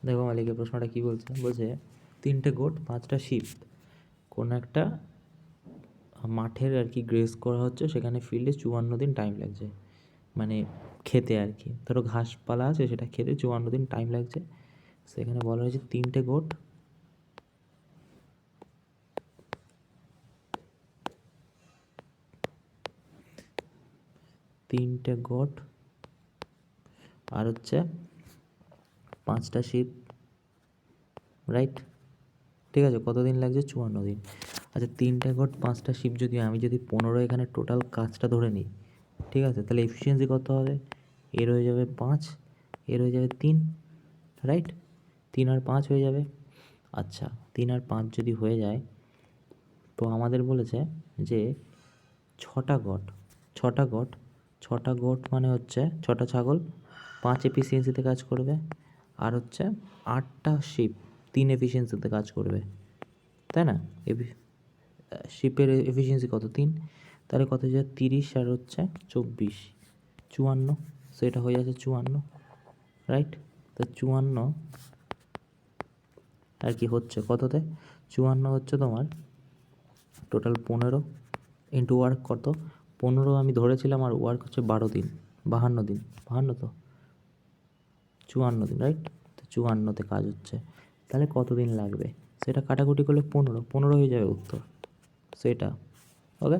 দেখো মালিকের প্রশ্নটা কী বলছে, বলছে 3টে গোট 5টা শিপ কোনো একটা মাঠের আর কি গ্রেস করা হচ্ছে, সেখানে ফিল্ডে 54 দিন টাইম লাগছে, মানে খেতে আর কি, ধরো ঘাসপালা আছে সেটা খেতে 54 দিন টাইম লাগছে। সেখানে বলা হয়েছে 3টে গোট আর হচ্ছে 5টা শিপ, রাইট? ঠিক আছে, কতদিন লাগছে? 54 দিন। আচ্ছা 3টে গোট 5টা শিপ যদি আমি 15 এখানে টোটাল কাজটা ধরে নিই, ঠিক আছে, তাহলে এফিসিয়েন্সি কত হবে? এর হয়ে যাবে 5, এর হয়ে যাবে 3, রাইট? 3 আর 5 হয়ে যাবে। আচ্ছা 3 আর 5 যদি হয়ে যায়, তো আমাদের বলেছে যে 6টা গোট মানে হচ্ছে 6টা ছাগল 5 এফিসিয়েন্সিতে কাজ করবে, আর হচ্ছে 8টা শিপ 3 এফিসিয়েন্সিতে কাজ করবে, তাই না? শিপের এফিসিয়েন্সি কত? 3, তাহলে কত হয়ে যায়? 30 আর হচ্ছে 24, 54, সেটা হয়ে যাচ্ছে 54, রাইট? তো 54 আর কি হচ্ছে কততে? 54 হচ্ছে তোমার টোটাল 15 ইন্টু ওয়ার্ক কত? 15 আমি ধরেছিলাম, আর ওয়ার্ক হচ্ছে 12 দিন, 52 দিন, 52 তো 54 দিন, রাইট? তো 54তে কাজ হচ্ছে, তাহলে কত দিন লাগবে সেটা কাটাকুটি করলে 15 হয়ে যাবে উত্তর, সেটা। ওকে।